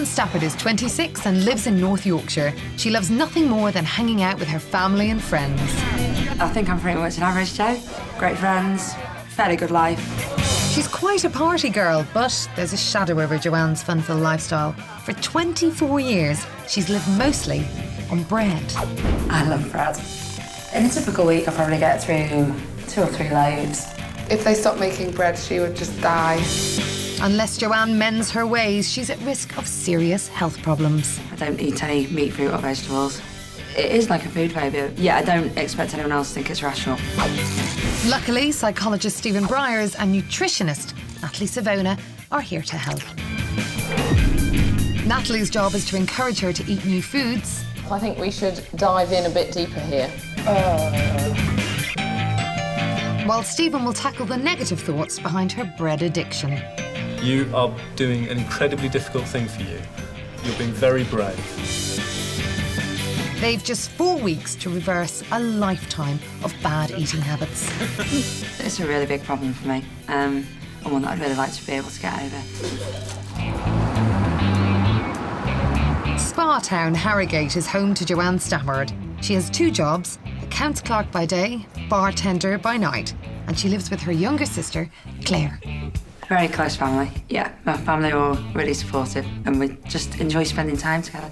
Joanne Stafford is 26 and lives in North Yorkshire. She loves nothing more than hanging out with her family and friends. I think I'm pretty much an average Joe. Great friends, fairly good life. She's quite a party girl, but there's a shadow over Joanne's fun-filled lifestyle. For 24 years, she's lived mostly on bread. I love bread. In a typical week, I'll probably get through 2 or 3 loads. If they stopped making bread, she would just die. Unless Joanne mends her ways, she's at risk of serious health problems. I don't eat any meat, fruit or vegetables. It is like a food phobia. Yeah, I don't expect anyone else to think it's rational. Luckily, psychologist Stephen Briers and nutritionist Natalie Savona are here to help. Natalie's job is to encourage her to eat new foods. I think we should dive in a bit deeper here. While Stephen will tackle the negative thoughts behind her bread addiction. You are doing an incredibly difficult thing for you. You're being very brave. They've just 4 weeks to reverse a lifetime of bad eating habits. It's a really big problem for me, and one that I'd really like to be able to get over. Spa town Harrogate is home to Joanne Stafford. She has 2 jobs, accounts clerk by day, bartender by night, and she lives with her younger sister, Clare. Very close family, yeah. My family are all really supportive, and we just enjoy spending time together.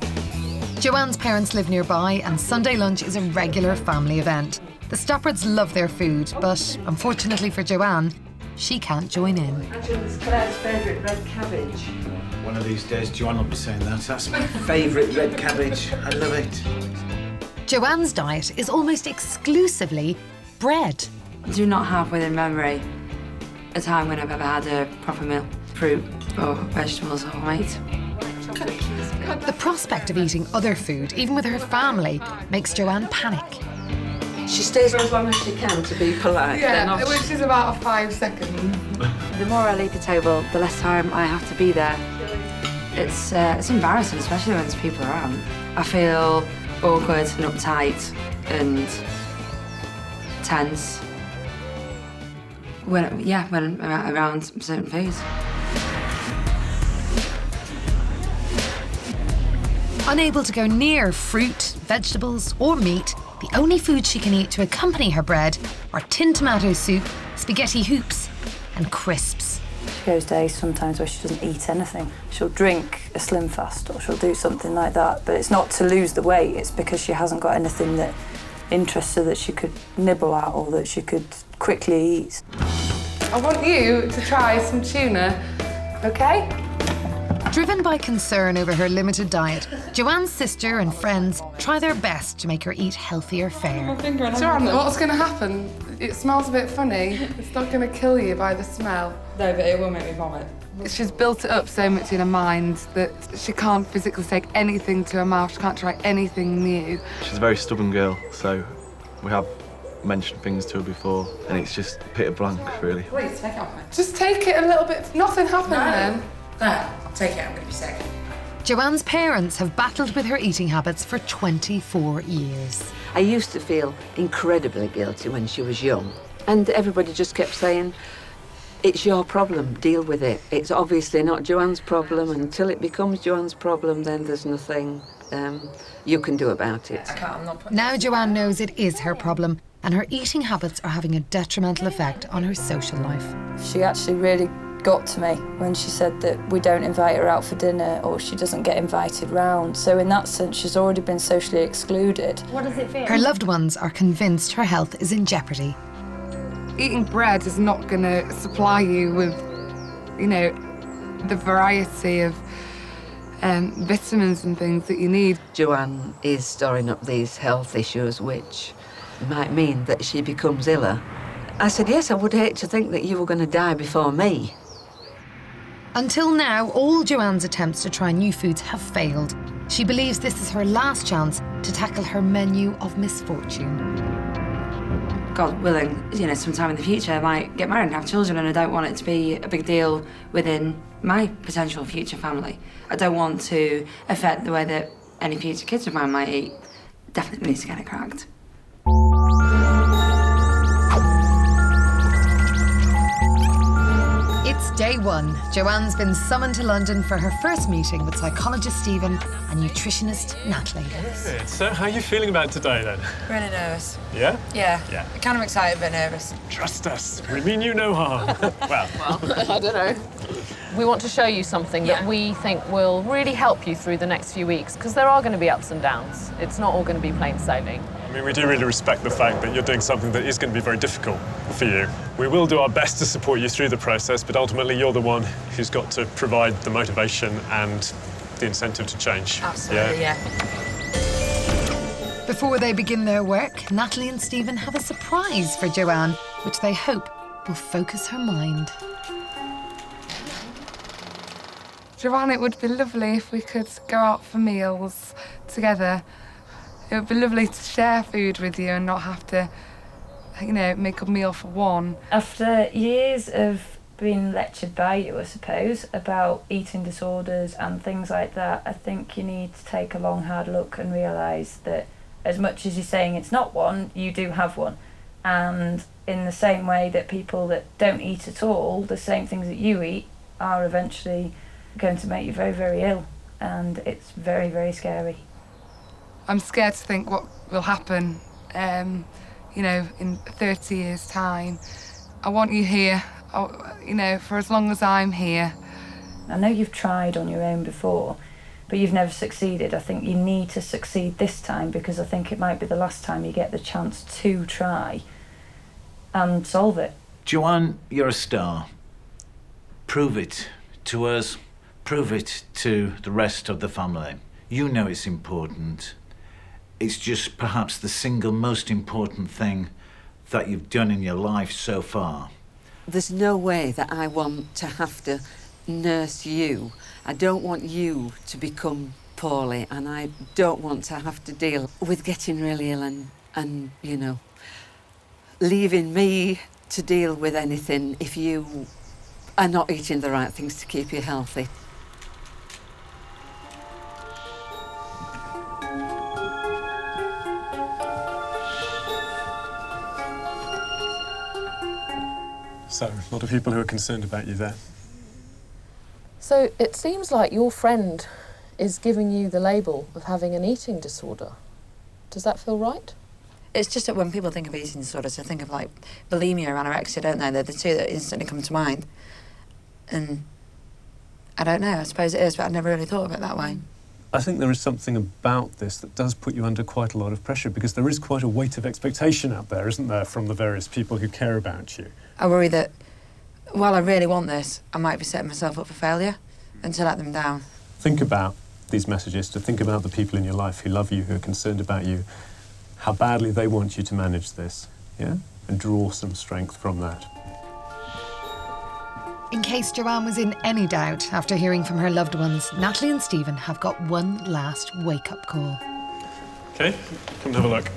Joanne's parents live nearby, and Sunday lunch is a regular family event. The Staffords love their food, but unfortunately for Joanne, she can't join in. Actually, it's Claire's favourite red cabbage. One of these days, Joanne will be saying that. That's my favourite red cabbage. I love it. Joanne's diet is almost exclusively bread. I do not have within memory a time when I've ever had a proper meal. Fruit or vegetables or meat. The prospect of eating other food, even with her family, makes Joanne panic. She stays for as long as she can to be polite. Yeah, which is about 5 seconds. The more I leave the table, the less time I have to be there. It's embarrassing, especially when there's people around. I feel awkward and uptight and tense when I'm around certain foods. Unable to go near fruit, vegetables or meat, the only food she can eat to accompany her bread are tinned tomato soup, spaghetti hoops and crisps. She goes days sometimes where she doesn't eat anything. She'll drink a slim fast or she'll do something like that, but it's not to lose the weight, it's because she hasn't got anything that interests her that she could nibble at or that she could quickly eat. I want you to try some tuna, okay? Driven by concern over her limited diet, Joanne's sister and friends try their best to make her eat healthier fare. Joanne, what's going to happen? It smells a bit funny. It's not going to kill you by the smell. No, but it will make me vomit. She's built it up so much in her mind that she can't physically take anything to her mouth. She can't try anything new. She's a very stubborn girl, so we have mentioned things to her before, and it's just pitted blank, really. Please, take it off me. Just take it a little bit. Nothing happened then. No, I'll take it. I'm going to be sick. Joanne's parents have battled with her eating habits for 24 years. I used to feel incredibly guilty when she was young, and everybody just kept saying, it's your problem, deal with it. It's obviously not Joanne's problem. Until it becomes Joanne's problem, then there's nothing you can do about it. Now Joanne knows it is her problem, and her eating habits are having a detrimental effect on her social life. She actually really got to me when she said that we don't invite her out for dinner or she doesn't get invited round. So in that sense, she's already been socially excluded. What does it feel? Her loved ones are convinced her health is in jeopardy. Eating bread is not going to supply you with, the variety of vitamins and things that you need. Joanne is storing up these health issues, which might mean that she becomes iller. I said, yes, I would hate to think that you were going to die before me. Until now, all Joanne's attempts to try new foods have failed. She believes this is her last chance to tackle her menu of misfortune. God willing, sometime in the future I might get married and have children, and I don't want it to be a big deal within my potential future family. I don't want to affect the way that any future kids of mine might eat. Definitely need to get it cracked. It's Day 1, Joanne's been summoned to London for her first meeting with psychologist Stephen and nutritionist Natalie. Good. So how are you feeling about today then? Really nervous. Yeah? Yeah. Yeah. Kind of excited but nervous. Trust us. We mean you no harm. Well, I don't know. We want to show you something that we think will really help you through the next few weeks, because there are going to be ups and downs. It's not all going to be plain sailing. I mean, we do really respect the fact that you're doing something that is going to be very difficult for you. We will do our best to support you through the process, but ultimately you're the one who's got to provide the motivation and the incentive to change. Absolutely, yeah. Before they begin their work, Natalie and Stephen have a surprise for Joanne, which they hope will focus her mind. Joanne, it would be lovely if we could go out for meals together. It would be lovely to share food with you and not have to, make a meal for one. After years of being lectured by you, I suppose, about eating disorders and things like that, I think you need to take a long, hard look and realise that as much as you're saying it's not one, you do have one. And in the same way that people that don't eat at all, the same things that you eat, are eventually going to make you very, very ill. And it's very, very scary. I'm scared to think what will happen, in 30 years' time. I want you here, for as long as I'm here. I know you've tried on your own before, but you've never succeeded. I think you need to succeed this time, because I think it might be the last time you get the chance to try and solve it. Joanne, you're a star. Prove it to us. Prove it to the rest of the family. You know it's important. It's just perhaps the single most important thing that you've done in your life so far. There's no way that I want to have to nurse you. I don't want you to become poorly, and I don't want to have to deal with getting really ill and leaving me to deal with anything if you are not eating the right things to keep you healthy. So, a lot of people who are concerned about you there. So it seems like your friend is giving you the label of having an eating disorder. Does that feel right? It's just that when people think of eating disorders, they think of like bulimia or anorexia, don't they? They're the two that instantly come to mind. And I don't know, I suppose it is, but I've never really thought of it that way. I think there is something about this that does put you under quite a lot of pressure, because there is quite a weight of expectation out there, isn't there, from the various people who care about you. I worry that while I really want this, I might be setting myself up for failure and to let them down. Think about these messages, to think about the people in your life who love you, who are concerned about you, how badly they want you to manage this, yeah? And draw some strength from that. In case Joanne was in any doubt after hearing from her loved ones, Natalie and Stephen have got one last wake-up call. OK, come and have a look.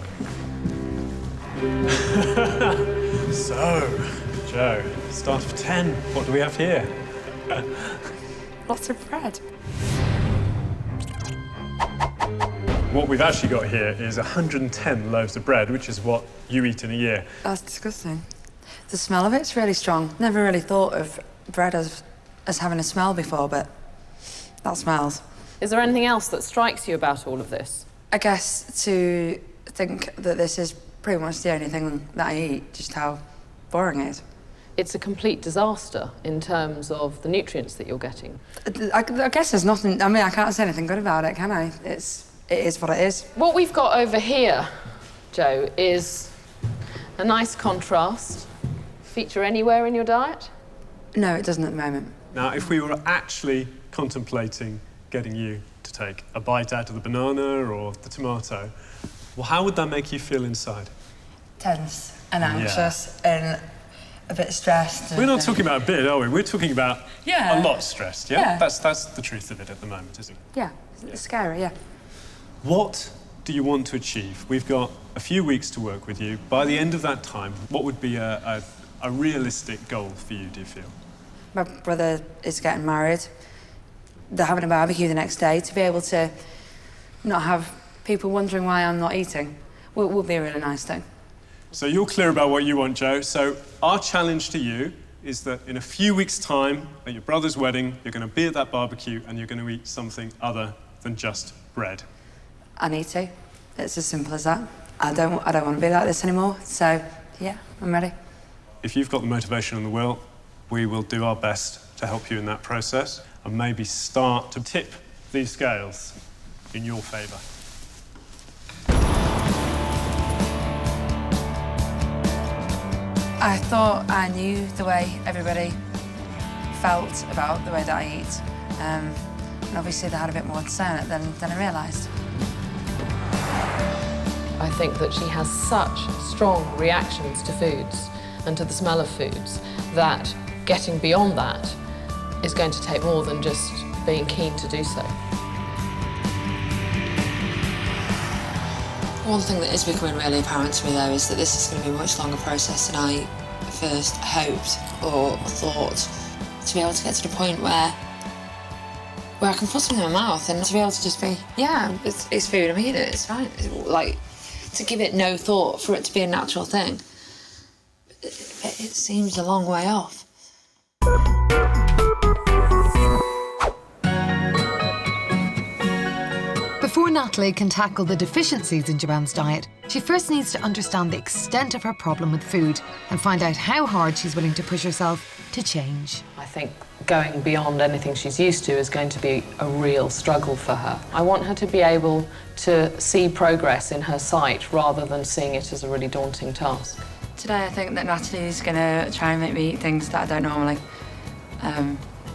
So, Joe, start of 10. What do we have here? Lots of bread. What we've actually got here is 110 loaves of bread, which is what you eat in a year. That's disgusting. The smell of it's really strong. Never really thought of bread as having a smell before, but that smells. Is there anything else that strikes you about all of this? I guess to think that this is pretty much the only thing that I eat, just how boring it is. It's a complete disaster in terms of the nutrients that you're getting. I guess there's nothing, I can't say anything good about it, can I? It is what it is. What we've got over here, Joe, is a nice contrast. Feature anywhere in your diet? No, it doesn't at the moment. Now, if we were actually contemplating getting you to take a bite out of the banana or the tomato, well, how would that make you feel inside? Tense and anxious and a bit stressed. We're not talking about a bit, are we? We're talking about Yeah. a lot stressed, yeah? Yeah. That's the truth of it at the moment, isn't it? Yeah, it's scary, yeah. What do you want to achieve? We've got a few weeks to work with you. By the end of that time, what would be a realistic goal for you, do you feel? My brother is getting married. They're having a barbecue the next day. To be able to not have people wondering why I'm not eating would be a really nice thing. So you're clear about what you want, Joe. So our challenge to you is that in a few weeks' time, at your brother's wedding, you're going to be at that barbecue and you're going to eat something other than just bread. I need to. It's as simple as that. I don't want to be like this anymore, so yeah, I'm ready. If you've got the motivation and the will, we will do our best to help you in that process and maybe start to tip these scales in your favour. I thought I knew the way everybody felt about the way that I eat. And obviously they had a bit more to say on it than I realised. I think that she has such strong reactions to foods and to the smell of foods that getting beyond that is going to take more than just being keen to do so. One thing that is becoming really apparent to me, though, is that this is going to be a much longer process than I first hoped or thought. To be able to get to the point where I can put something in my mouth and to be able to just be, yeah, it's food, I'm eating it, it's fine. Like, to give it no thought, for it to be a natural thing, it seems a long way off. Before Natalie can tackle the deficiencies in Joanne's diet, she first needs to understand the extent of her problem with food and find out how hard she's willing to push herself to change. I think going beyond anything she's used to is going to be a real struggle for her. I want her to be able to see progress in her sight rather than seeing it as a really daunting task. Today I think that Natalie's going to try and make me eat things that I don't normally.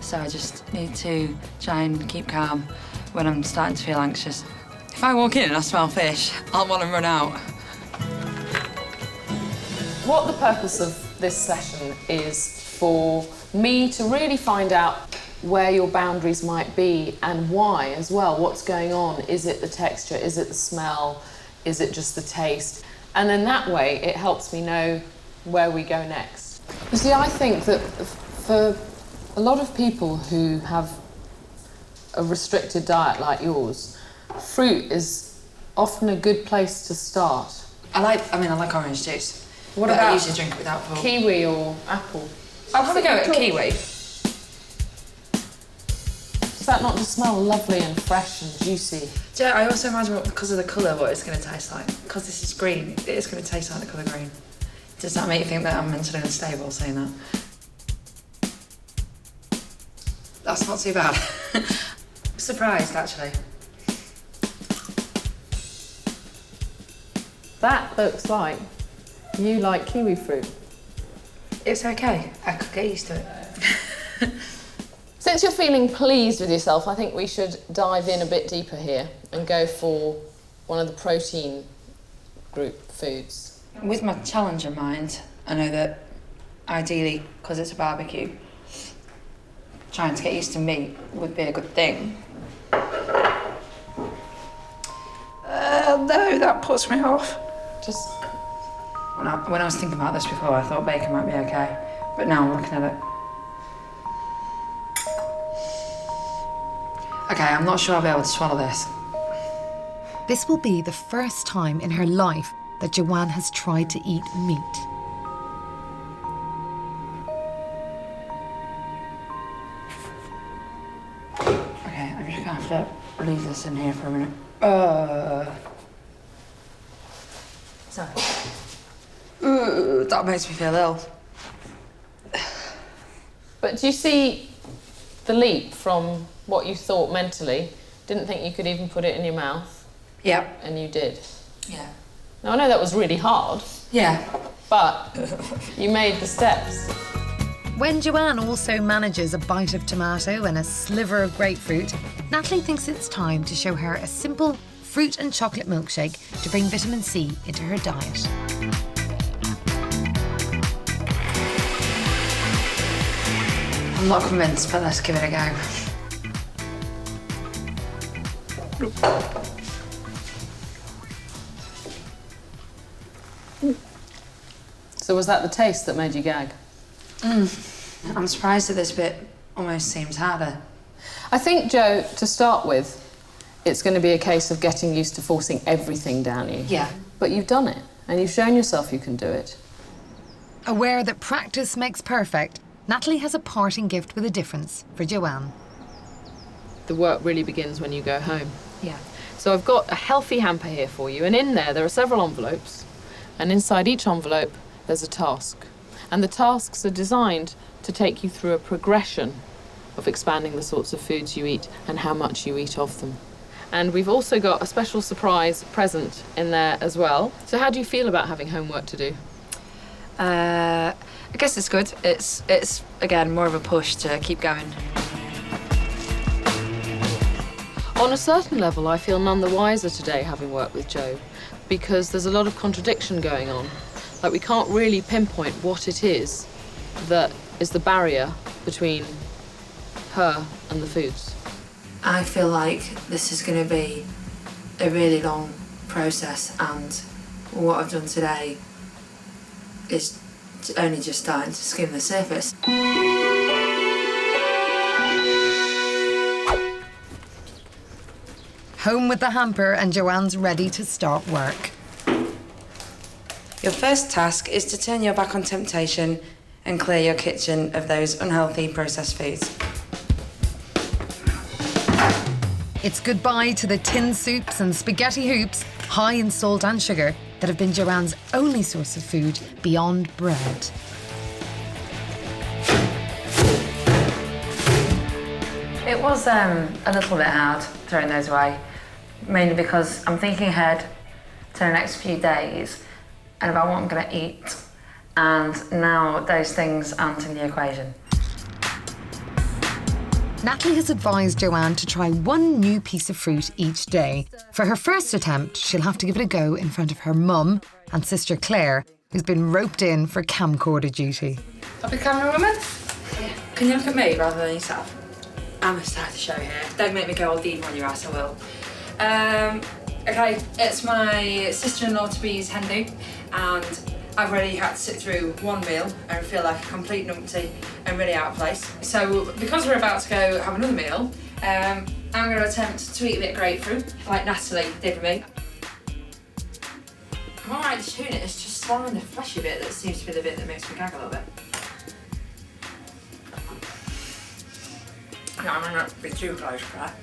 So I just need to try and keep calm when I'm starting to feel anxious. If I walk in and I smell fish, I'll want to run out. What the purpose of this session is for me to really find out where your boundaries might be and why as well, what's going on. Is it the texture? Is it the smell? Is it just the taste? And then that way it helps me know where we go next. You see, I think that for a lot of people who have a restricted diet like yours, fruit is often a good place to start. I like orange juice. What but about I usually drink it without pulp. Kiwi or apple? I'll have a go at kiwi. Does that not just smell lovely and fresh and juicy? Do you know, I also imagine because of the colour what it's going to taste like. Because this is green, it is going to taste like the colour green. Does that make you think that I'm mentally unstable saying that? That's not too bad. Surprised, actually. That looks like you like kiwi fruit. It's okay. I could get used to it. Since you're feeling pleased with yourself, I think we should dive in a bit deeper here and go for one of the protein group foods. With my challenge in mind, I know that ideally, because it's a barbecue, trying to get used to meat would be a good thing. No, that puts me off. Just when I was thinking about this before, I thought bacon might be okay, but now I'm looking at it. Okay, I'm not sure I'll be able to swallow this. This will be the first time in her life that Joanne has tried to eat meat. Okay, I'm just gonna have to leave this in here for a minute. Sorry. Ooh, that makes me feel ill. But do you see the leap from what you thought mentally, didn't think you could even put it in your mouth? Yeah. And you did? Yeah. Now, I know that was really hard. Yeah. But you made the steps. When Joanne also manages a bite of tomato and a sliver of grapefruit, Natalie thinks it's time to show her a simple fruit and chocolate milkshake to bring vitamin C into her diet. I'm not convinced, but let's give it a go. So was that the taste that made you gag? I'm surprised that this bit almost seems harder. I think, Jo, to start with, it's going to be a case of getting used to forcing everything down you. Yeah. But you've done it, and you've shown yourself you can do it. Aware that practice makes perfect, Natalie has a parting gift with a difference for Joanne. The work really begins when you go home. Yeah. So I've got a healthy hamper here for you, and in there are several envelopes, and inside each envelope there's a task. And the tasks are designed to take you through a progression of expanding the sorts of foods you eat and how much you eat of them. And we've also got a special surprise present in there as well. So how do you feel about having homework to do? I guess it's good. It's again more of a push to keep going. On a certain level, I feel none the wiser today having worked with Jo, because there's a lot of contradiction going on. Like, we can't really pinpoint what it is that is the barrier between her and the foods. I feel like this is going to be a really long process, and what I've done today is only just starting to skim the surface. Home with the hamper and Joanne's ready to start work. Your first task is to turn your back on temptation and clear your kitchen of those unhealthy processed foods. It's goodbye to the tin soups and spaghetti hoops, high in salt and sugar, that have been Joanne's only source of food beyond bread. It was a little bit hard throwing those away, mainly because I'm thinking ahead to the next few days and about what I'm going to eat, and now those things aren't in the equation. Natalie has advised Joanne to try one new piece of fruit each day. For her first attempt, she'll have to give it a go in front of her mum and sister Clare, who's been roped in for camcorder duty. I'll be camera woman. Yeah. Can you look at me rather than yourself? I'm excited to show you. Don't make me go all deep on your ass, I will. Okay, it's my sister-in-law-to-be's hen do, and I've already had to sit through one meal and feel like a complete numpty and really out of place. So because we're about to go have another meal, I'm going to attempt to eat a bit of grapefruit, like Natalie did with me. I'm alright to tune it, it's just swallowing the fleshy bit that seems to be the bit that makes me gag a little bit. No, I'm not be too close to that.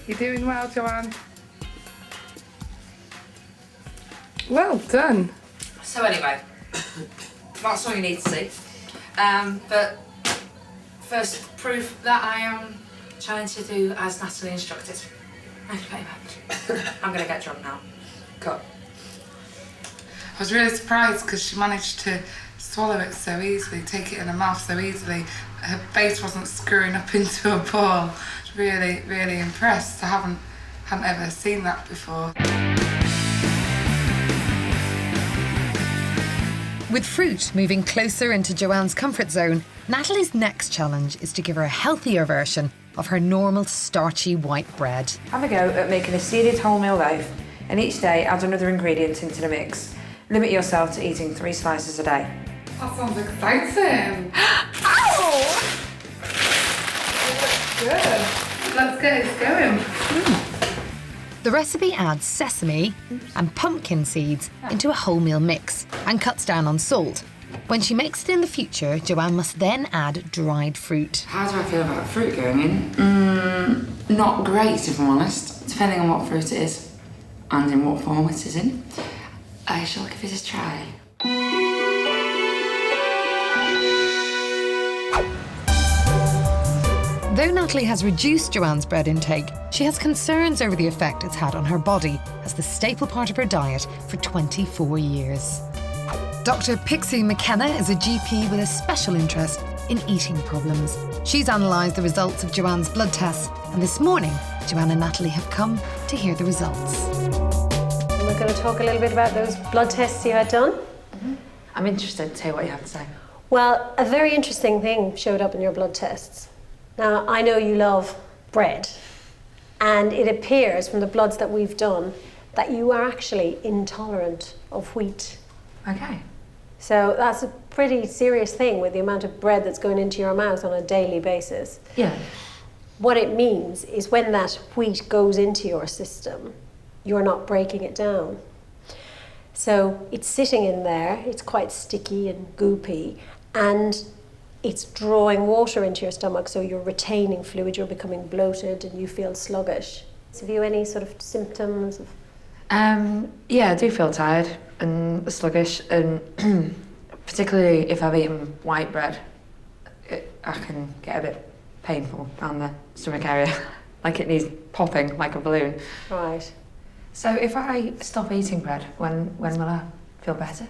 You're doing well, Joanne. Well done. So anyway, that's all you need to see. But first, proof that I am trying to do as Natalie instructed. Thank you very much. I'm gonna get drunk now. Cut. I was really surprised because she managed to swallow it so easily, take it in her mouth so easily. Her face wasn't screwing up into a ball. Really, really impressed. I hadn't ever seen that before. With fruit moving closer into Joanne's comfort zone, Natalie's next challenge is to give her a healthier version of her normal starchy white bread. Have a go at making a seeded wholemeal loaf, and each day add another ingredient into the mix. Limit yourself to eating 3 slices a day. That sounds exciting. Ow! Good. Let's get it going. The recipe adds sesame and pumpkin seeds into a wholemeal mix and cuts down on salt. When she makes it in the future, Joanne must then add dried fruit. How do I feel about fruit going in? Not great, if I'm honest. Depending on what fruit it is and in what form it is in. I shall give it a try. Though Natalie has reduced Joanne's bread intake, she has concerns over the effect it's had on her body as the staple part of her diet for 24 years. Dr. Pixie McKenna is a GP with a special interest in eating problems. She's analysed the results of Joanne's blood tests, and this morning, Joanne and Natalie have come to hear the results. We're going to talk a little bit about those blood tests you had done. I'm interested to hear what you have to say. Well, a very interesting thing showed up in your blood tests. Now, I know you love bread, and it appears from the bloods that we've done that you are actually intolerant of wheat. Okay. So that's a pretty serious thing with the amount of bread that's going into your mouth on a daily basis. Yeah. What it means is when that wheat goes into your system, you're not breaking it down. So it's sitting in there, it's quite sticky and goopy, and it's drawing water into your stomach, so you're retaining fluid, you're becoming bloated and you feel sluggish. So have you any sort of symptoms of... Yeah, I do feel tired and sluggish, and particularly if I've eaten white bread, I can get a bit painful around the stomach area, like it needs popping like a balloon. Right. So if I stop eating bread, when will I feel better?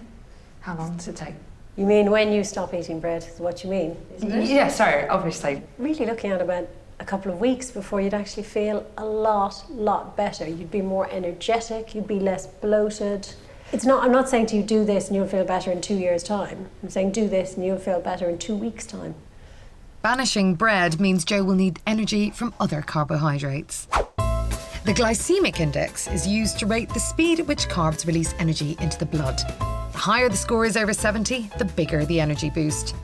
How long does it take? You mean when you stop eating bread, is what you mean, isn't it? Yeah, sorry, obviously. Really looking at about a couple of weeks before you'd actually feel a lot better. You'd be more energetic, you'd be less bloated. I'm not saying to you do this and you'll feel better in 2 years' time. I'm saying do this and you'll feel better in 2 weeks' time. Banishing bread means Joe will need energy from other carbohydrates. The glycemic index is used to rate the speed at which carbs release energy into the blood. The higher the score is over 70, the bigger the energy boost.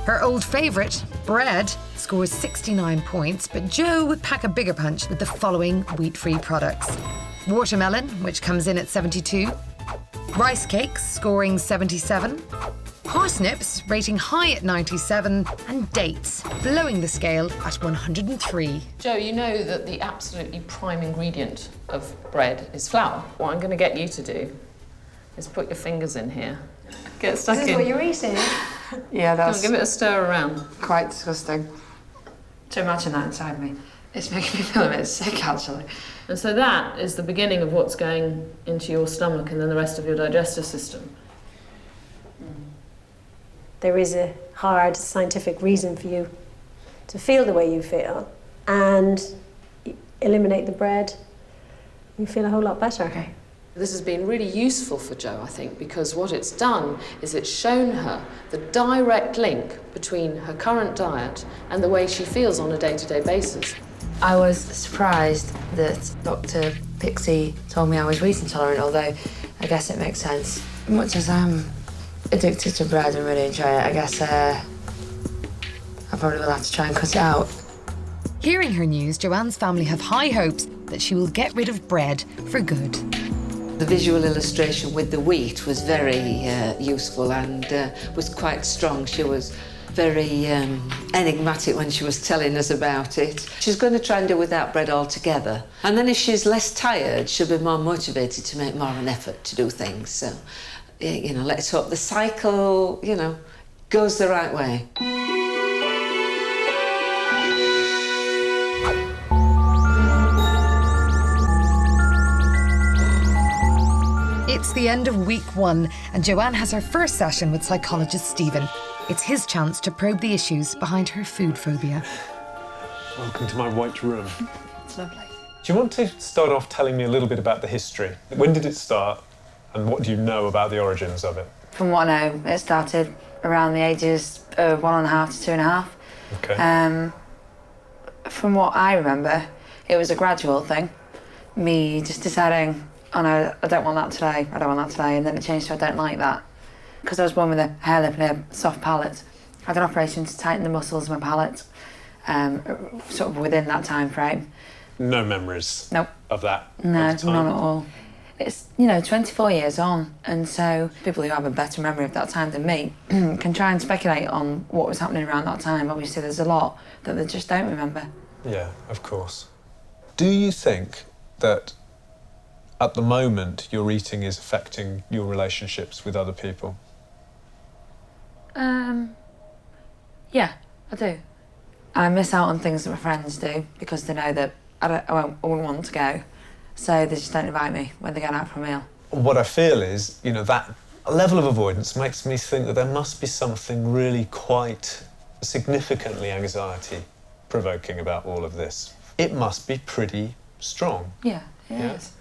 Her old favourite, bread, scores 69 points, but Joe would pack a bigger punch with the following wheat-free products. Watermelon, which comes in at 72. Rice cakes, scoring 77. Parsnips, rating high at 97. And dates, blowing the scale at 103. Joe, you know that the absolutely prime ingredient of bread is flour. What I'm going to get you to do is put your fingers in here. Get stuck in. This is what you're eating? Yeah, Come on, that's give it a stir around. quite disgusting. To imagine that inside me, it's making me feel a bit sick, actually. And so that is the beginning of what's going into your stomach and then the rest of your digestive system. There is a hard scientific reason for you to feel the way you feel, and eliminate the bread, you feel a whole lot better. Okay. This has been really useful for Jo, I think, because what it's done is it's shown her the direct link between her current diet and the way she feels on a day-to-day basis. I was surprised that Dr. Pixie told me I was wheat intolerant, although I guess it makes sense. Much as I'm addicted to bread and really enjoy it, I guess I probably will have to try and cut it out. Hearing her news, Joanne's family have high hopes that she will get rid of bread for good. The visual illustration with the wheat was very useful and was quite strong. She was very enigmatic when she was telling us about it. She's going to try and do without bread altogether. And then if she's less tired, she'll be more motivated to make more of an effort to do things. So, you know, let's hope the cycle, you know, goes the right way. It's the end of week 1 and Joanne has her first session with psychologist Stephen. It's his chance to probe the issues behind her food phobia. Welcome to my white room. It's lovely. Do you want to start off telling me a little bit about the history? When did it start and what do you know about the origins of it? From what I know, it started around the ages of 1.5 to 2.5. Okay. From what I remember, it was a gradual thing. Me just deciding, oh no, I don't want that today, I don't want that today, and then it changed to I don't like that. Because I was born with a hair lip and a soft palate. I had an operation to tighten the muscles of my palate, sort of within that time frame. No memories Nope. of that? No, at the time? none at all. It's, 24 years on, and so people who have a better memory of that time than me can try and speculate on what was happening around that time. Obviously, there's a lot that they just don't remember. Yeah, of course. Do you think that at the moment your eating is affecting your relationships with other people? Yeah, I do. I miss out on things that my friends do because they know that I wouldn't want to go. So they just don't invite me when they go out for a meal. What I feel is, that level of avoidance makes me think that there must be something really quite significantly anxiety-provoking about all of this. It must be pretty strong. Yeah, it is.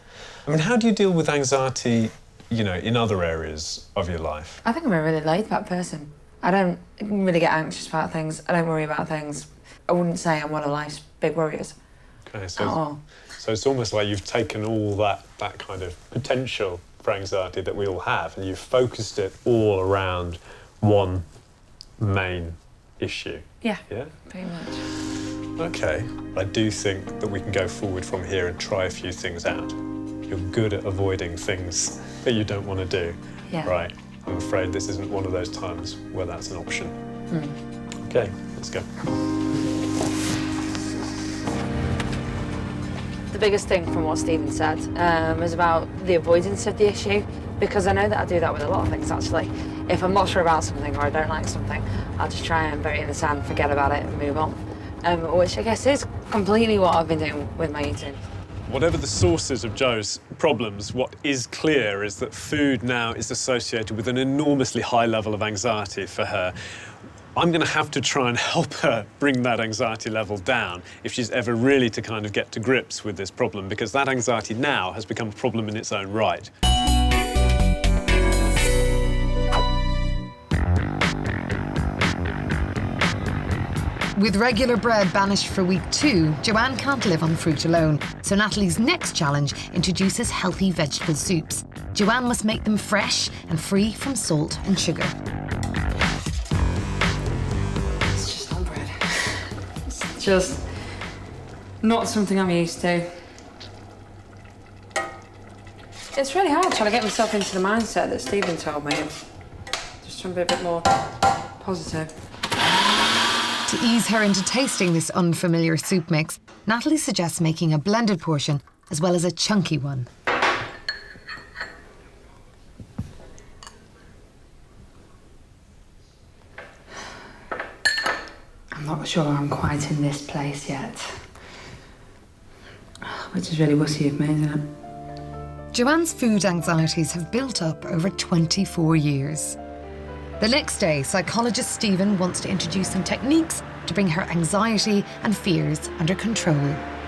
I mean, how do you deal with anxiety, in other areas of your life? I think I'm a really laid-back person. I don't really get anxious about things. I don't worry about things. I wouldn't say I'm one of life's big worriers. Okay, At all. So it's almost like you've taken all that kind of potential for anxiety that we all have and you've focused it all around one main issue. Yeah, Yeah? pretty much. Okay. I do think that we can go forward from here and try a few things out. you're good at avoiding things that you don't want to do. Yeah. Right. I'm afraid this isn't one of those times where that's an option. Okay, let's go. The biggest thing from what Stephen said was about the avoidance of the issue, because I know that I do that with a lot of things, actually. If I'm not sure about something or I don't like something, I'll just try and bury it in the sand, forget about it and move on, which I guess is completely what I've been doing with my eating. Whatever the sources of Jo's problems, what is clear is that food now is associated with an enormously high level of anxiety for her. I'm going to have to try and help her bring that anxiety level down if she's ever really to kind of get to grips with this problem, because that anxiety now has become a problem in its own right. With regular bread banished for week 2, Joanne can't live on fruit alone, so Natalie's next challenge introduces healthy vegetable soups. Joanne must make them fresh and free from salt and sugar. It's just not bread. It's just not something I'm used to. It's really hard trying to get myself into the mindset that Stephen told me. Just trying to be a bit more positive. To ease her into tasting this unfamiliar soup mix, Natalie suggests making a blended portion as well as a chunky one. I'm not sure I'm quite in this place yet. Which is really wussy of me, isn't it? Joanne's food anxieties have built up over 24 years. The next day, psychologist Stephen wants to introduce some techniques to bring her anxiety and fears under control.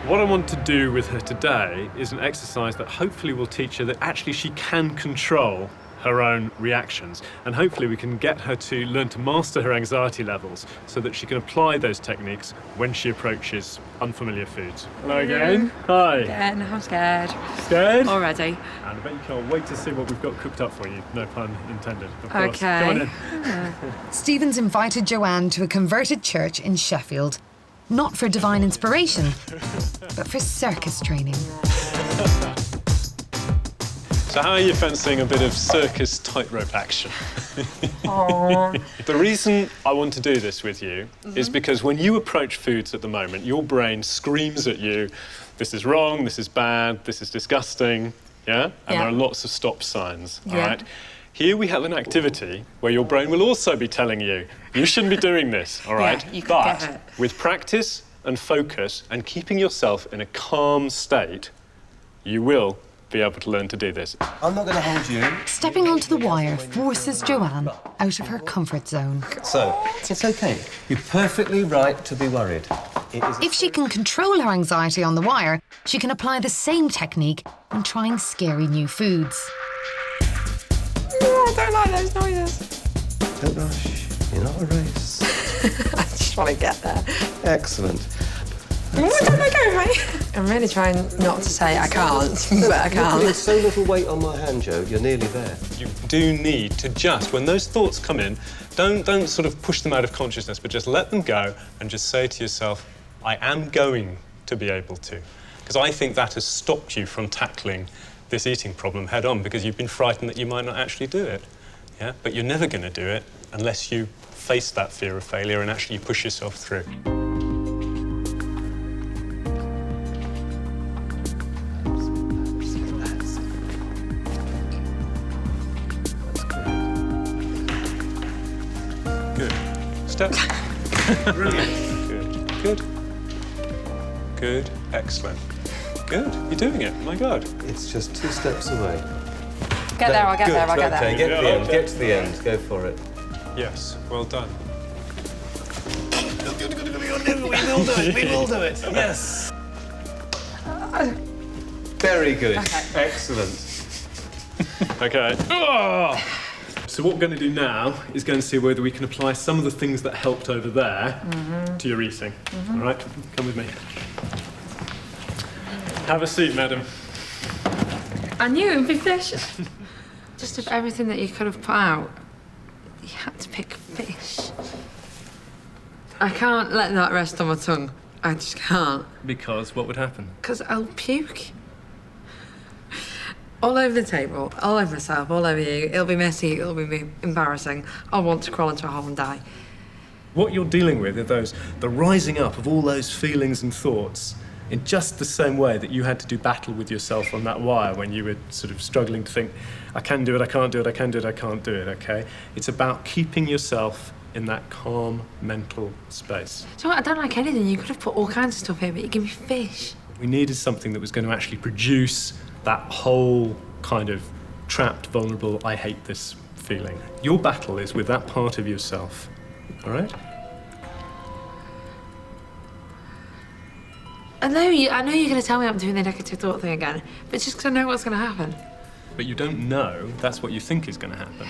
What I want to do with her today is an exercise that hopefully will teach her that actually she can control her own reactions, and hopefully we can get her to learn to master her anxiety levels so that she can apply those techniques when she approaches unfamiliar foods. Hello again. Hi. Again, I'm scared. Scared? Already. And I bet you can't wait to see what we've got cooked up for you. No pun intended, of course. Okay. Come on in. Stephen's invited Joanne to a converted church in Sheffield, not for divine inspiration, but for circus training. So how are you fancying a bit of circus tightrope action? The reason I want to do this with you is because when you approach foods at the moment, your brain screams at you, this is wrong, this is bad, this is disgusting, yeah? And there are lots of stop signs, all right? Here we have an activity where your brain will also be telling you, you shouldn't be doing this, all right? Yeah, you could get hurt. With practice and focus and keeping yourself in a calm state, you will be able to learn to do this. I'm not going to hold you. Stepping onto the wire forces Joanne out of her comfort zone. So, it's okay. You're perfectly right to be worried. If she can control her anxiety on the wire, she can apply the same technique when trying scary new foods. Oh, I don't like those noises. Don't rush. You're not a race. I just want to get there. Excellent. What don't I go, mate? I'm really trying not to say I can't, but I You're putting can't. so little weight on my hand, Joe. You're nearly there. You do need to just, when those thoughts come in, don't sort of push them out of consciousness, but just let them go and just say to yourself, I am going to be able to. Because I think that has stopped you from tackling this eating problem head on, because you've been frightened that you might not actually do it. Yeah? But you're never going to do it unless you face that fear of failure and actually push yourself through. Step. Brilliant. Good. Good. Excellent. Good. You're doing it. My God. It's just 2 steps away. Get there, I'll get there, I'll get Okay, there. get to the end. Get to the end. Go for it. Yes. Well done. We will do it. We will do it. Yes. Very good. Okay. Excellent. Okay. So what we're going to do now is going to see whether we can apply some of the things that helped over there to your eating. All right? Come with me. Have a seat, madam. I knew it would be fish. Just of everything that you could have put out, you had to pick fish. I can't let that rest on my tongue. I just can't. Because what would happen? Because I'll puke. All over the table, all over myself, all over you. It'll be messy, it'll be embarrassing. I'll want to crawl into a hole and die. What you're dealing with are the rising up of all those feelings and thoughts in just the same way that you had to do battle with yourself on that wire when you were sort of struggling to think, I can do it, I can't do it, I can do it, I can't do it, okay? It's about keeping yourself in that calm mental space. Do you know what? I don't like anything. You could have put all kinds of stuff here, but you give me fish. We needed something that was going to actually produce that whole kind of trapped, vulnerable, I hate this feeling. Your battle is with that part of yourself, all right? I know you're going to tell me I'm doing the negative thought thing again, but it's just because I know what's going to happen. But you don't know that's what you think is going to happen.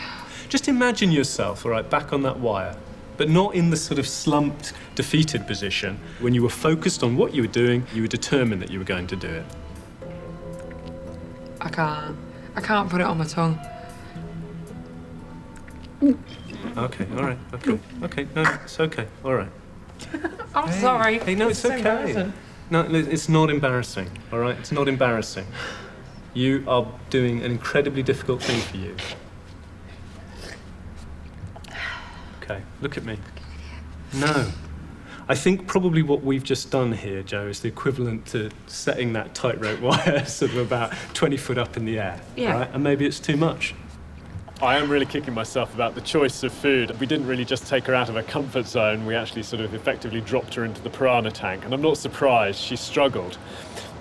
Just imagine yourself, all right, back on that wire, but not in the sort of slumped, defeated position. When you were focused on what you were doing, you were determined that you were going to do it. I can't put it on my tongue. Okay, all right, okay, no, it's okay, all right. I'm sorry. Hey, no, it's okay. No, it's not embarrassing, all right? It's not embarrassing. You are doing an incredibly difficult thing for you. Okay, look at me. No. I think probably what we've just done here, Joe, is the equivalent to setting that tightrope wire sort of about 20 foot up in the air, right? And maybe it's too much. I am really kicking myself about the choice of food. We didn't really just take her out of her comfort zone, we actually sort of effectively dropped her into the piranha tank, and I'm not surprised she struggled.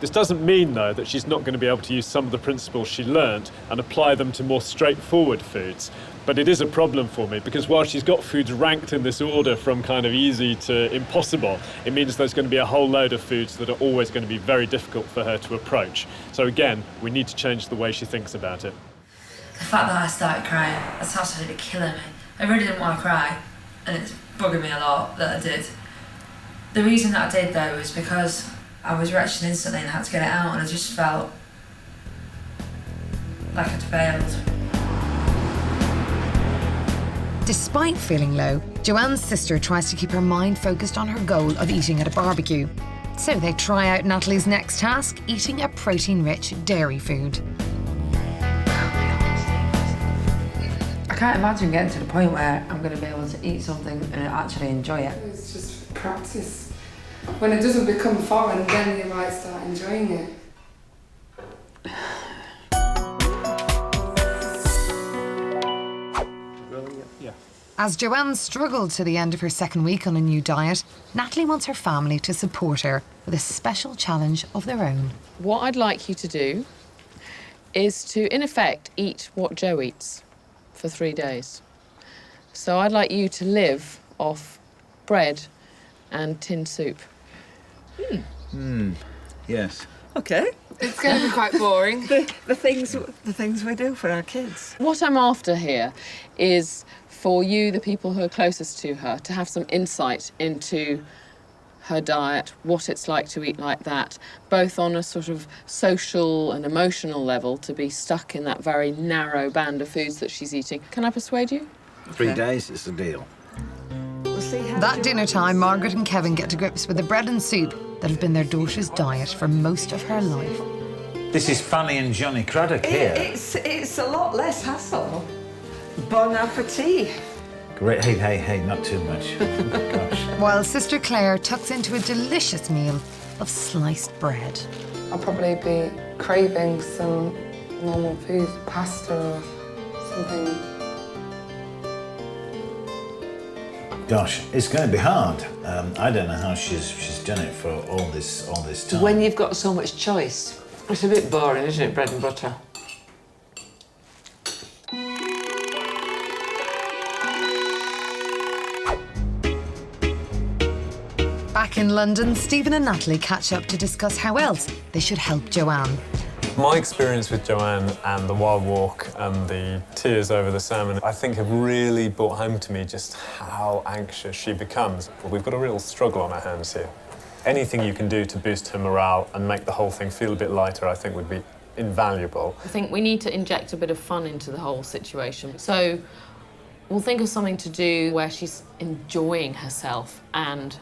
This doesn't mean, though, that she's not going to be able to use some of the principles she learnt and apply them to more straightforward foods. But it is a problem for me, because while she's got foods ranked in this order from kind of easy to impossible, it means there's going to be a whole load of foods that are always going to be very difficult for her to approach. So again, we need to change the way she thinks about it. The fact that I started crying, that's absolutely killing me. I really didn't want to cry, and it's bugging me a lot that I did. The reason that I did, though, was because I was wretched instantly and I had to get it out, and I just felt like I'd failed. Despite feeling low, Joanne's sister tries to keep her mind focused on her goal of eating at a barbecue. So they try out Natalie's next task, eating a protein-rich dairy food. I can't imagine getting to the point where I'm going to be able to eat something and actually enjoy it. It's just practice. When it doesn't become foreign, then you might start enjoying it. As Joanne struggled to the end of her second week on a new diet, Natalie wants her family to support her with a special challenge of their own. What I'd like you to do is to, in effect, eat what Joe eats for 3 days. So I'd like you to live off bread and tin soup. Yes. Okay. It's going to be quite boring. The things we do for our kids. What I'm after here is for you, the people who are closest to her, to have some insight into her diet, what it's like to eat like that, both on a sort of social and emotional level, to be stuck in that very narrow band of foods that she's eating. Can I persuade you? 3 days, it's a deal. That dinner time, Margaret and Kevin get to grips with the bread and soup that have been their daughter's diet for most of her life. This is Fanny and Johnny Craddock here. It's a lot less hassle. Bon appetit. Great. Hey, not too much. Gosh. While Sister Clare tucks into a delicious meal of sliced bread. I'll probably be craving some normal food, pasta or something. Gosh, it's going to be hard. I don't know how she's done it for all this time. When you've got so much choice, it's a bit boring, isn't it, bread and butter? Back in London, Stephen and Natalie catch up to discuss how else they should help Joanne. My experience with Joanne and the wild walk and the tears over the salmon, I think have really brought home to me just how anxious she becomes. We've got a real struggle on our hands here. Anything you can do to boost her morale and make the whole thing feel a bit lighter, I think would be invaluable. I think we need to inject a bit of fun into the whole situation. So we'll think of something to do where she's enjoying herself and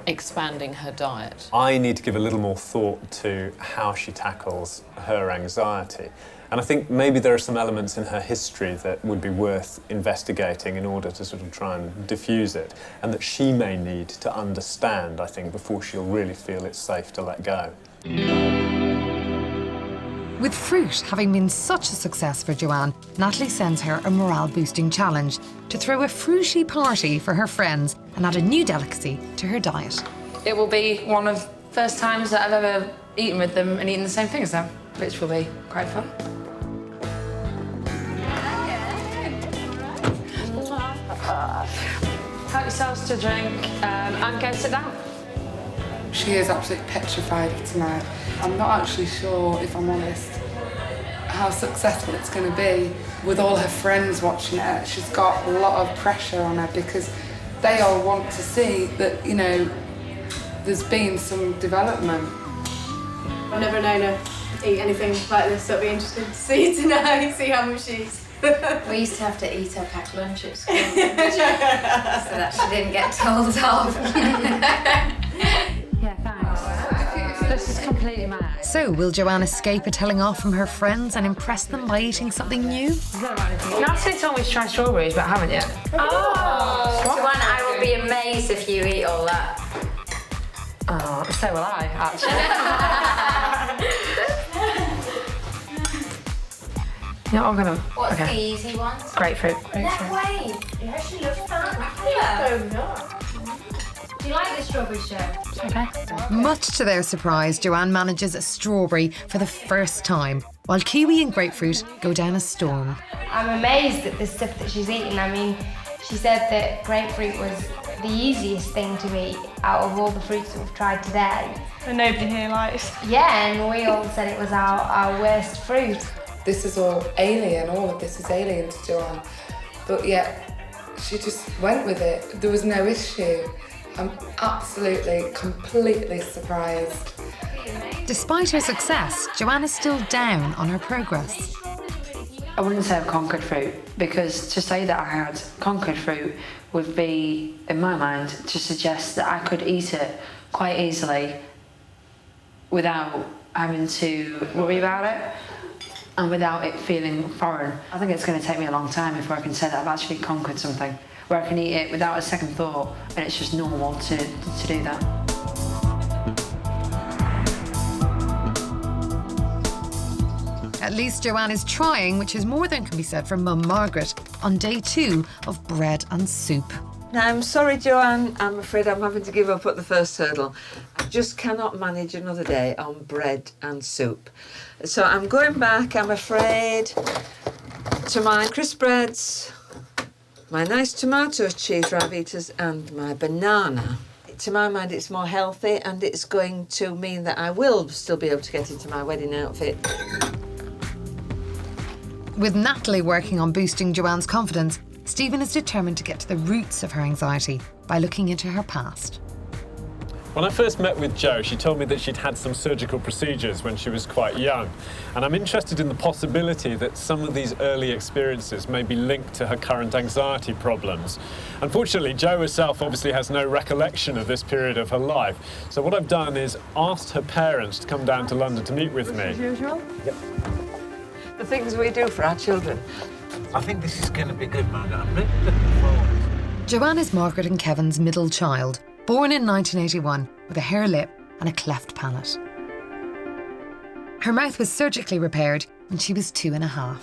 expanding her diet. I need to give a little more thought to how she tackles her anxiety. And I think maybe there are some elements in her history that would be worth investigating in order to sort of try and diffuse it, and that she may need to understand, I think, before she'll really feel it's safe to let go. With fruit having been such a success for Joanne, Natalie sends her a morale-boosting challenge to throw a fruity party for her friends and add a new delicacy to her diet. It will be one of the first times that I've ever eaten with them and eaten the same thing as them, which will be quite fun. Help yourselves to a drink and go sit down. She is absolutely petrified of tonight. I'm not actually sure, if I'm honest, how successful it's going to be with all her friends watching it. She's got a lot of pressure on her because they all want to see that, you know, there's been some development. I've never known her eat anything like this, so it'll be interesting to see tonight, see how much she's... We used to have to eat her packed lunch at school, so that she didn't get told off. Yeah, thanks. This is completely mad. So, will Joanne escape a telling off from her friends and impress them by eating something new? Natalie told me to try strawberries, but I haven't yet. Oh! Joanne, I will be amazed if you eat all that. Oh, so will I, actually. You know what I'm gonna... What's okay. the easy one? Grapefruit. No way! You actually love that. Do you like the strawberry shirt? Okay. Much to their surprise, Joanne manages a strawberry for the first time, while kiwi and grapefruit go down a storm. I'm amazed at the stuff that she's eating. I mean, she said that grapefruit was the easiest thing to eat out of all the fruits that we've tried today. And nobody here likes. Yeah, and we all said it was our worst fruit. This is all alien, all of this is alien to Joanne. But yet, she just went with it. There was no issue. I'm absolutely, completely surprised. Despite her success, Joanne is still down on her progress. I wouldn't say I've conquered fruit, because to say that I had conquered fruit would be, in my mind, to suggest that I could eat it quite easily without having to worry about it and without it feeling foreign. I think it's going to take me a long time before I can say that I've actually conquered something, where I can eat it without a second thought and it's just normal to do that. At least Joanne is trying, which is more than can be said for Mum Margaret on day 2 of bread and soup. Now, I'm sorry, Joanne, I'm afraid I'm having to give up at the first hurdle. I just cannot manage another day on bread and soup. So I'm going back, I'm afraid, to my crisp breads, my nice tomato cheese Ravitas and my banana. To my mind, it's more healthy and it's going to mean that I will still be able to get into my wedding outfit. With Natalie working on boosting Joanne's confidence, Stephen is determined to get to the roots of her anxiety by looking into her past. When I first met with Jo, she told me that she'd had some surgical procedures when she was quite young. And I'm interested in the possibility that some of these early experiences may be linked to her current anxiety problems. Unfortunately, Jo herself obviously has no recollection of this period of her life. So what I've done is asked her parents to come down to London to meet with me. As usual? Yep. The things we do for our children. I think this is going to be good, Margaret. I'm really looking forward. Joanne is Margaret and Kevin's middle child, born in 1981 with a hare lip and a cleft palate. Her mouth was surgically repaired when she was 2.5.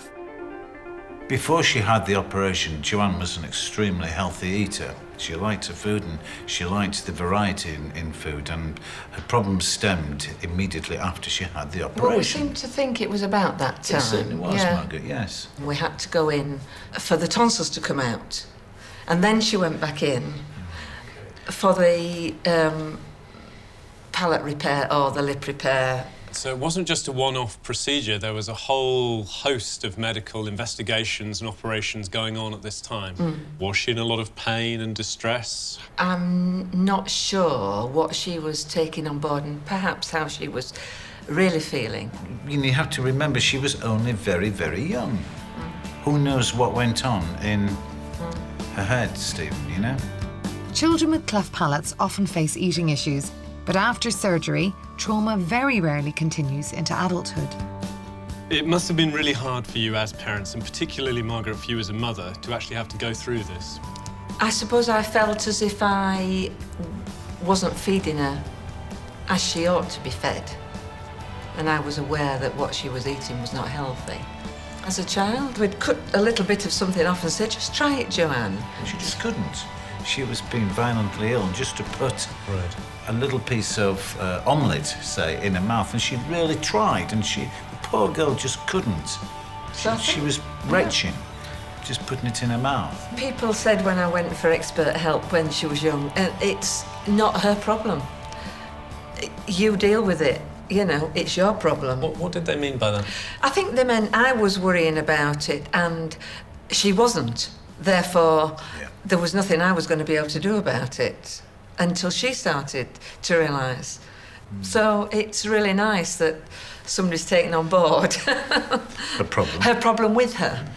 Before she had the operation, Joanne was an extremely healthy eater. She liked her food and she liked the variety in food, and her problems stemmed immediately after she had the operation. Well, we seem to think it was about that time. It certainly was, Margaret, yes. We had to go in for the tonsils to come out, and then she went back in for the palate repair or the lip repair. So it wasn't just a one-off procedure, there was a whole host of medical investigations and operations going on at this time. Was she in a lot of pain and distress? I'm not sure what she was taking on board and perhaps how she was really feeling. You have to remember she was only very, very young. Who knows what went on in her head, Stephen, you know? Children with cleft palates often face eating issues, but after surgery, trauma very rarely continues into adulthood. It must have been really hard for you as parents, and particularly, Margaret, for you as a mother, to actually have to go through this. I suppose I felt as if I wasn't feeding her as she ought to be fed. And I was aware that what she was eating was not healthy. As a child, we'd cut a little bit of something off and say, just try it, Joanne. She just couldn't. She was being violently ill, and just to put a little piece of omelette, say, in her mouth, and she really tried, and the poor girl just couldn't. She was retching, just putting it in her mouth. People said when I went for expert help when she was young, it's not her problem. You deal with it. You know, it's your problem. What did they mean by that? I think they meant I was worrying about it and she wasn't. Therefore, there was nothing I was going to be able to do about it until she started to realise. So it's really nice that somebody's taken on board her problem with her.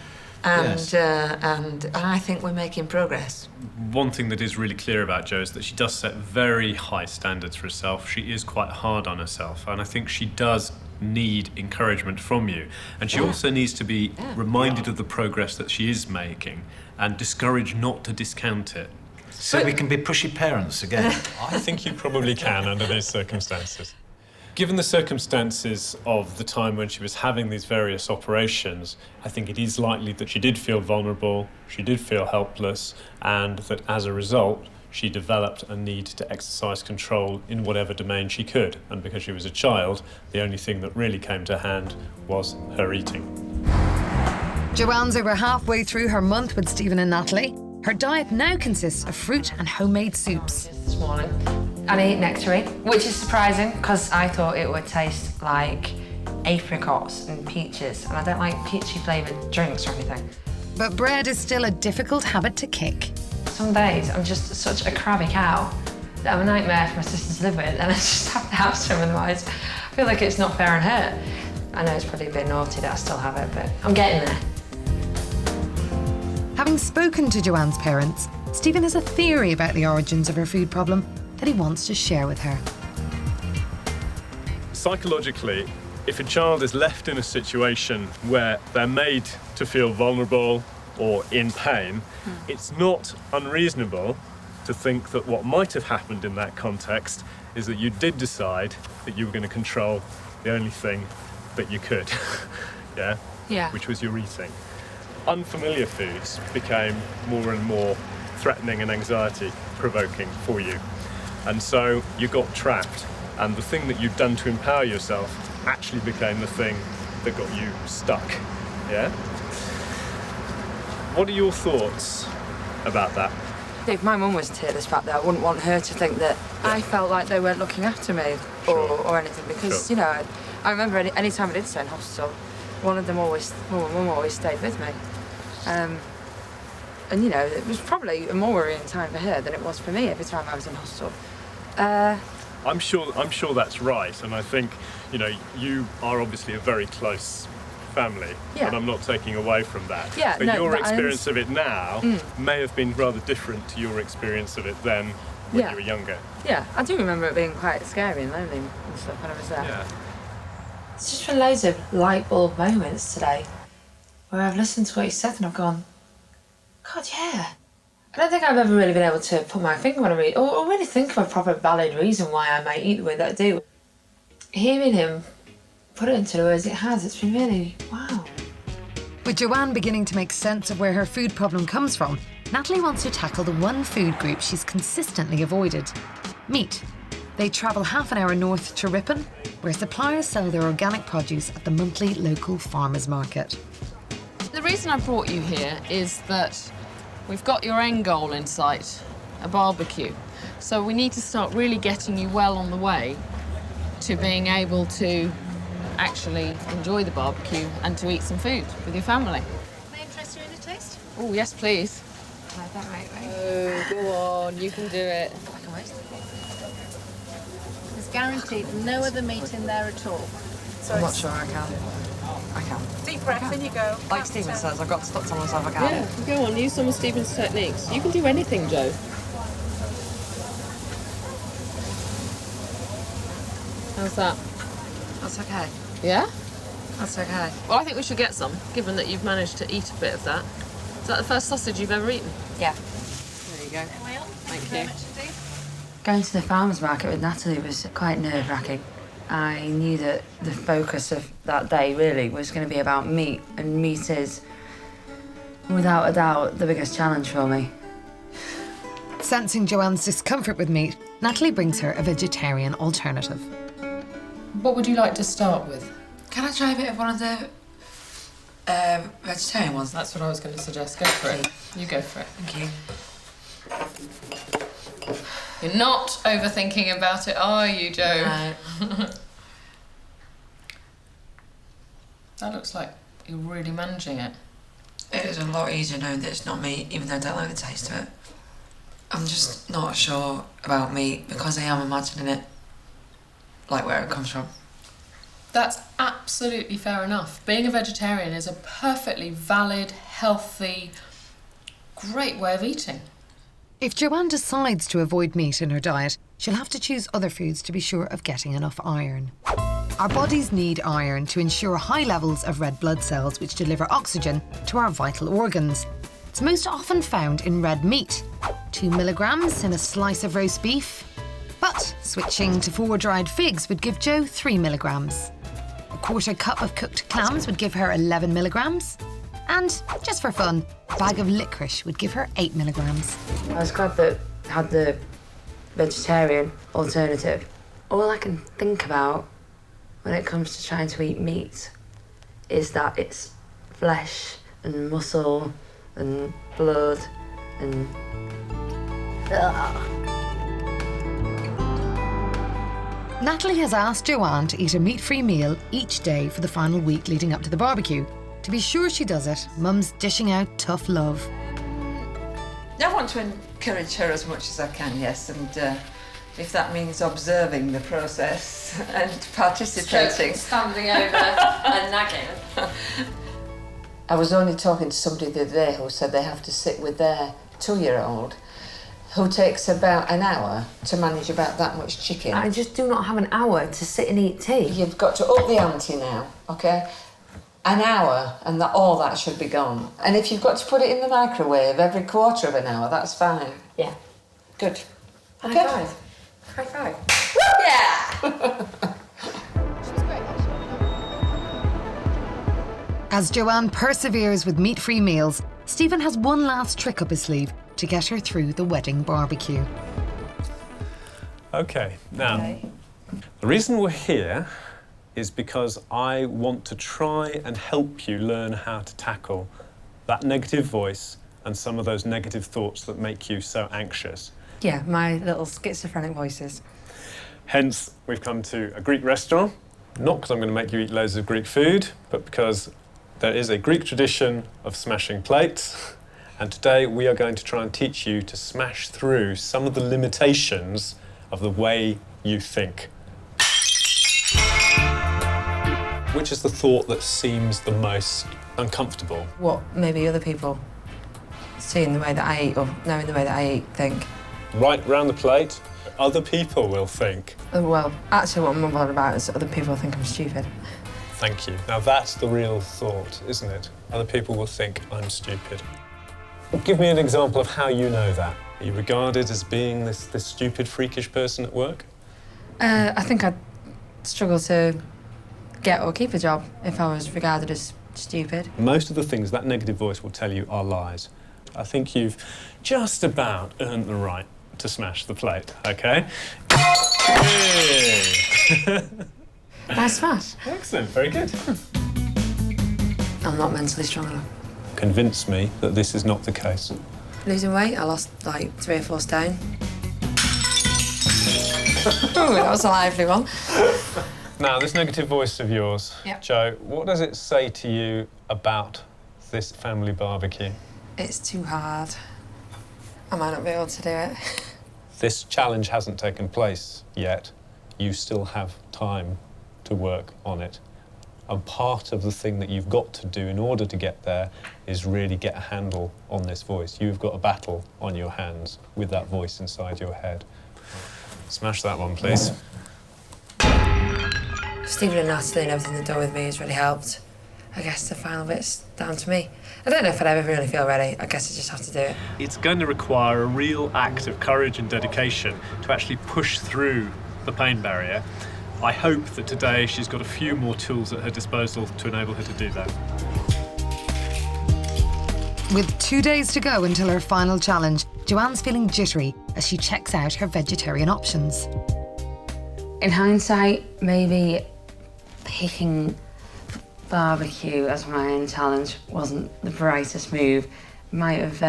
And I think we're making progress. One thing that is really clear about Jo is that she does set very high standards for herself. She is quite hard on herself, and I think she does need encouragement from you. And she also needs to be reminded of the progress that she is making and discouraged not to discount it. So we can be pushy parents again. I think you probably can under these circumstances. Given the circumstances of the time when she was having these various operations, I think it is likely that she did feel vulnerable, she did feel helpless, and that as a result, she developed a need to exercise control in whatever domain she could. And because she was a child, the only thing that really came to hand was her eating. Joanne's over halfway through her month with Stephen and Natalie. Her diet now consists of fruit and homemade soups. This morning, and I eat nectarine, which is surprising because I thought it would taste like apricots and peaches, and I don't like peachy flavoured drinks or anything. But bread is still a difficult habit to kick. Some days I'm just such a crabby cow that I'm a nightmare for my sister to live with, and I just have to have some, otherwise I feel like it's not fair on her. I know it's probably a bit naughty that I still have it, but I'm getting there. Having spoken to Joanne's parents, Stephen has a theory about the origins of her food problem that he wants to share with her. Psychologically, if a child is left in a situation where they're made to feel vulnerable or in pain, it's not unreasonable to think that what might have happened in that context is that you did decide that you were going to control the only thing that you could, Yeah. which was your eating. Unfamiliar foods became more and more threatening and anxiety-provoking for you. And so you got trapped, and the thing that you'd done to empower yourself actually became the thing that got you stuck, yeah? What are your thoughts about that? If my mum was to hear this fact, I wouldn't want her to think that I felt like they weren't looking after me or anything, because, you know, I remember any time I did stay in hospital, one of them my mum always stayed with me. And, you know, it was probably a more worrying time for her than it was for me every time I was in hospital. I'm sure that's right, and I think, you know, you are obviously a very close family, and I'm not taking away from that. But your experience of it now may have been rather different to your experience of it then when you were younger. Yeah, I do remember it being quite scary and lonely and stuff when I was there. Yeah. It's just been loads of light bulb moments today where I've listened to what you said and I've gone, God, yeah. I don't think I've ever really been able to put my finger on a reason, or really think of a proper valid reason why I might eat the way that I do. Hearing him put it into the words it has, it's been really, wow. With Joanne beginning to make sense of where her food problem comes from, Natalie wants to tackle the one food group she's consistently avoided: meat. They travel half an hour north to Ripon, where suppliers sell their organic produce at the monthly local farmers market. The reason I brought you here is that we've got your end goal in sight, a barbecue. So we need to start really getting you well on the way to being able to actually enjoy the barbecue and to eat some food with your family. May I interest you in a taste? Oh, yes, please. Like that, right? Oh, go on, you can do it. There's guaranteed no other meat in there at all. I'm not sure I can. I can. Deep breath, in you go. Like Stephen says, I've got to stop telling myself I can't. Yeah, go on, use some of Stephen's techniques. You can do anything, Jo. How's that? That's okay. Yeah? That's okay. Well, I think we should get some, given that you've managed to eat a bit of that. Is that the first sausage you've ever eaten? Yeah. There you go. Thank you. Going to the farmer's market with Natalie was quite nerve-wracking. I knew that the focus of that day really was going to be about meat, and meat is, without a doubt, the biggest challenge for me. Sensing Joanne's discomfort with meat, Natalie brings her a vegetarian alternative. What would you like to start with? Can I try a bit of one of the vegetarian ones? That's what I was going to suggest. Go for it. You go for it. Thank you. You're not overthinking about it, are you, Jo? No. That looks like you're really managing it. It is a lot easier knowing that it's not meat, even though I don't like the taste of it. I'm just not sure about meat because I am imagining it, like where it comes from. That's absolutely fair enough. Being a vegetarian is a perfectly valid, healthy, great way of eating. If Joanne decides to avoid meat in her diet, she'll have to choose other foods to be sure of getting enough iron. Our bodies need iron to ensure high levels of red blood cells which deliver oxygen to our vital organs. It's most often found in red meat, 2 milligrams in a slice of roast beef. But switching to 4 dried figs would give Jo 3 milligrams. A 1/4 cup of cooked clams would give her 11 milligrams. And, just for fun, a bag of licorice would give her 8 milligrams. I was glad that I had the vegetarian alternative. All I can think about when it comes to trying to eat meat is that it's flesh and muscle and blood and... Natalie has asked Joanne to eat a meat-free meal each day for the final week leading up to the barbecue. To be sure she does it, Mum's dishing out tough love. I want to encourage her as much as I can, yes, and if that means observing the process and participating. Standing over and nagging. I was only talking to somebody the other day who said they have to sit with their 2-year-old who takes about an hour to manage about that much chicken. I just do not have an hour to sit and eat tea. You've got to up the ante now, okay? An hour and all that should be gone. And if you've got to put it in the microwave every 1/4 of an hour, that's fine. Yeah. Good. High Okay. five. High five. Yeah! As Joanne perseveres with meat-free meals, Stephen has one last trick up his sleeve to get her through the wedding barbecue. Okay, now, the reason we're here is because I want to try and help you learn how to tackle that negative voice and some of those negative thoughts that make you so anxious. Yeah, my little schizophrenic voices. Hence, we've come to a Greek restaurant, not because I'm going to make you eat loads of Greek food, but because there is a Greek tradition of smashing plates, and today we are going to try and teach you to smash through some of the limitations of the way you think. Which is the thought that seems the most uncomfortable? What maybe other people seeing the way that I eat or knowing the way that I eat think. Right round the plate, other people will think. Well, actually what I'm more bothered about is other people think I'm stupid. Thank you. Now that's the real thought, isn't it? Other people will think I'm stupid. Give me an example of how you know that. Are you regarded as being this stupid, freakish person at work? I think I'd struggle to get or keep a job if I was regarded as stupid. Most of the things that negative voice will tell you are lies. I think you've just about earned the right to smash the plate, OK? Nice smash. Excellent, very good. I'm not mentally strong enough. Convince me that this is not the case. Losing weight, I lost like 3 or 4 stone. Ooh, that was a lively one. Now, this negative voice of yours, Yep. Jo, what does it say to you about this family barbecue? It's too hard. I might not be able to do it. This challenge hasn't taken place yet. You still have time to work on it. And part of the thing that you've got to do in order to get there is really get a handle on this voice. You've got a battle on your hands with that voice inside your head. Smash that one, please. Stephen and Natalie and everything they've done with me has really helped. I guess the final bit's down to me. I don't know if I'd ever really feel ready. I guess I just have to do it. It's going to require a real act of courage and dedication to actually push through the pain barrier. I hope that today she's got a few more tools at her disposal to enable her to do that. With 2 days to go until her final challenge, Joanne's feeling jittery as she checks out her vegetarian options. In hindsight, maybe picking barbecue as my own challenge wasn't the brightest move. Might have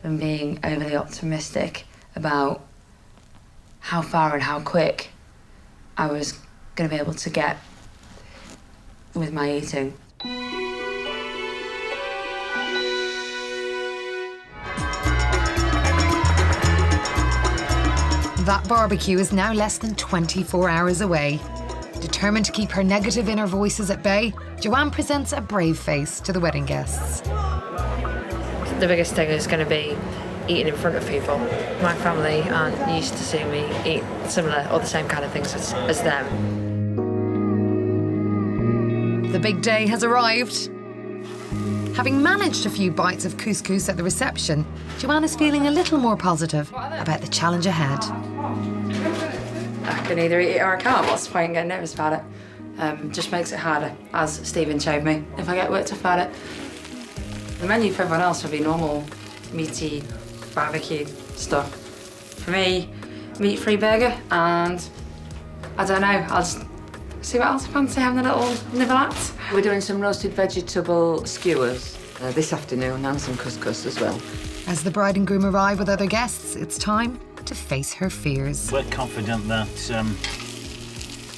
been being overly optimistic about how far and how quick I was going to be able to get with my eating. That barbecue is now less than 24 hours away. Determined to keep her negative inner voices at bay, Joanne presents a brave face to the wedding guests. The biggest thing is going to be eating in front of people. My family aren't used to seeing me eat similar or the same kind of things as them. The big day has arrived. Having managed a few bites of couscous at the reception, Joanne is feeling a little more positive about the challenge ahead. I can either eat it or I can't. What's the point in getting nervous about it? Just makes it harder, as Stephen showed me, if I get worked up about it. The menu for everyone else would be normal, meaty, barbecue stuff. For me, meat-free burger, and I don't know, I'll just see what else I fancy having a little nibble at. We're doing some roasted vegetable skewers this afternoon and some couscous as well. As the bride and groom arrive with other guests, it's time to face her fears. We're confident that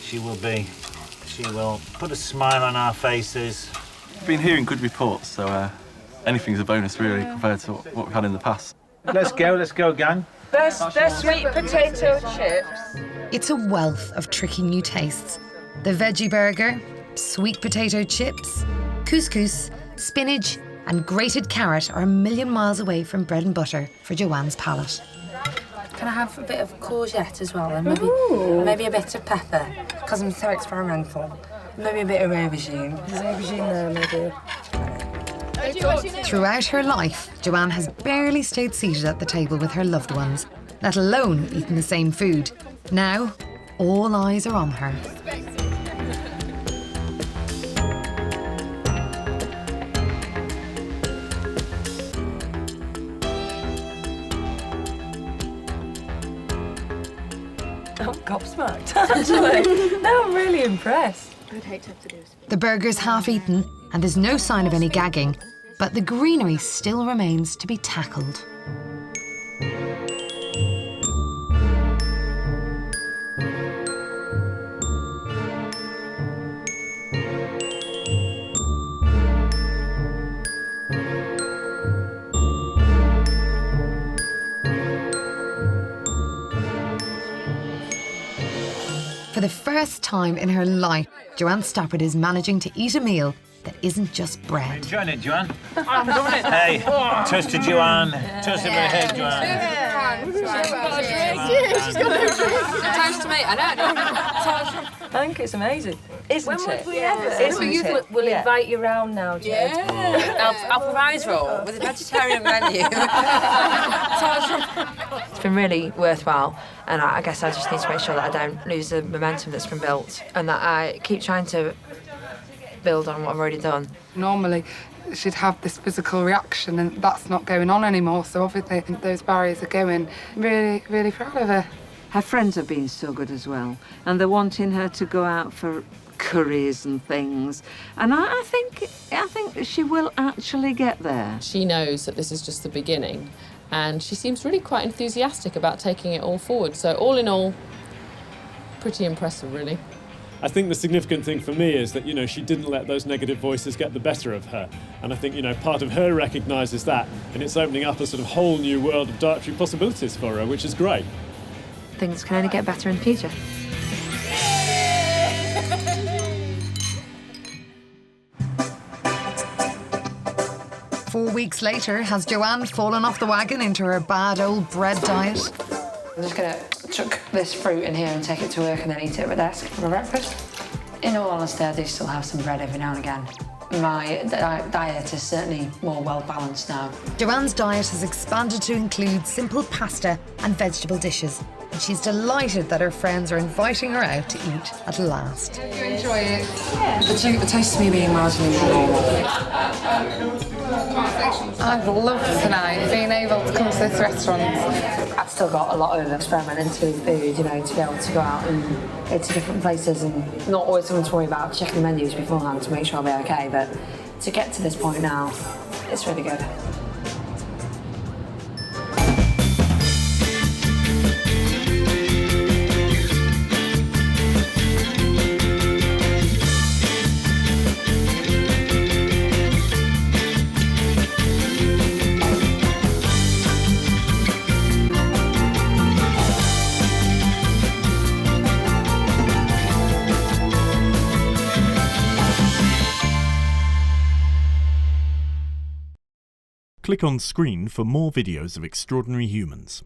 she will put a smile on our faces. I've been hearing good reports, so anything's a bonus really compared to what we've had in the past. Let's go, gang. They're sweet potato chips. It's a wealth of tricky new tastes. The veggie burger, sweet potato chips, couscous, spinach, and grated carrot are a million miles away from bread and butter for Joanne's palate. Can I have a bit of courgette as well, and maybe a bit of pepper, because I'm so experimental. Maybe a bit of aubergine. There's aubergine there, maybe. Throughout her life, Joanne has barely stayed seated at the table with her loved ones, let alone eaten the same food. Now, all eyes are on her. I'm gobsmacked, actually. No, I'm really impressed. I'd hate to have to do this. The burger's half-eaten and there's no sign of any gagging, but the greenery still remains to be tackled. For the first time in her life, Joanne Stappert is managing to eat a meal that isn't just bread. Enjoying it, Joanne? I'm loving it. Hey, toast to Joanne. Toast to my head, Joanne. She's got no toast to me, I know. I think it's amazing, isn't it? When would we ever? We'll invite you round now, Jed. Yeah. I'll provide roll with a vegetarian menu. It's been really worthwhile, and I guess I just need to make sure that I don't lose the momentum that's been built, and that I keep trying to build on what I've already done. Normally, she'd have this physical reaction, and that's not going on anymore, so obviously those barriers are going. Really, really proud of her. Her friends have been so good as well, and they're wanting her to go out for curries and things, and I think that she will actually get there. She knows that this is just the beginning, and she seems really quite enthusiastic about taking it all forward. So all in all, pretty impressive, really. I think the significant thing for me is that, she didn't let those negative voices get the better of her. And I think, part of her recognises that, and it's opening up a sort of whole new world of dietary possibilities for her, which is great. Things can only get better in the future. Four weeks later, has Joanne fallen off the wagon into her bad old bread diet? I'm just going to chuck this fruit in here and take it to work and then eat it at my desk for my breakfast. In all honesty, I do still have some bread every now and again. My diet is certainly more well balanced now. Joanne's diet has expanded to include simple pasta and vegetable dishes, and she's delighted that her friends are inviting her out to eat at last. Hope you enjoy it. The taste of me being marginally normal. I've loved tonight, being able to come to this restaurant. I've still got a lot of experimenting to with food, you know, to be able to go out and go to different places and not always having to worry about checking the menus beforehand to make sure I'll be okay. But to get to this point now, it's really good. Click on screen for more videos of Extraordinary Humans.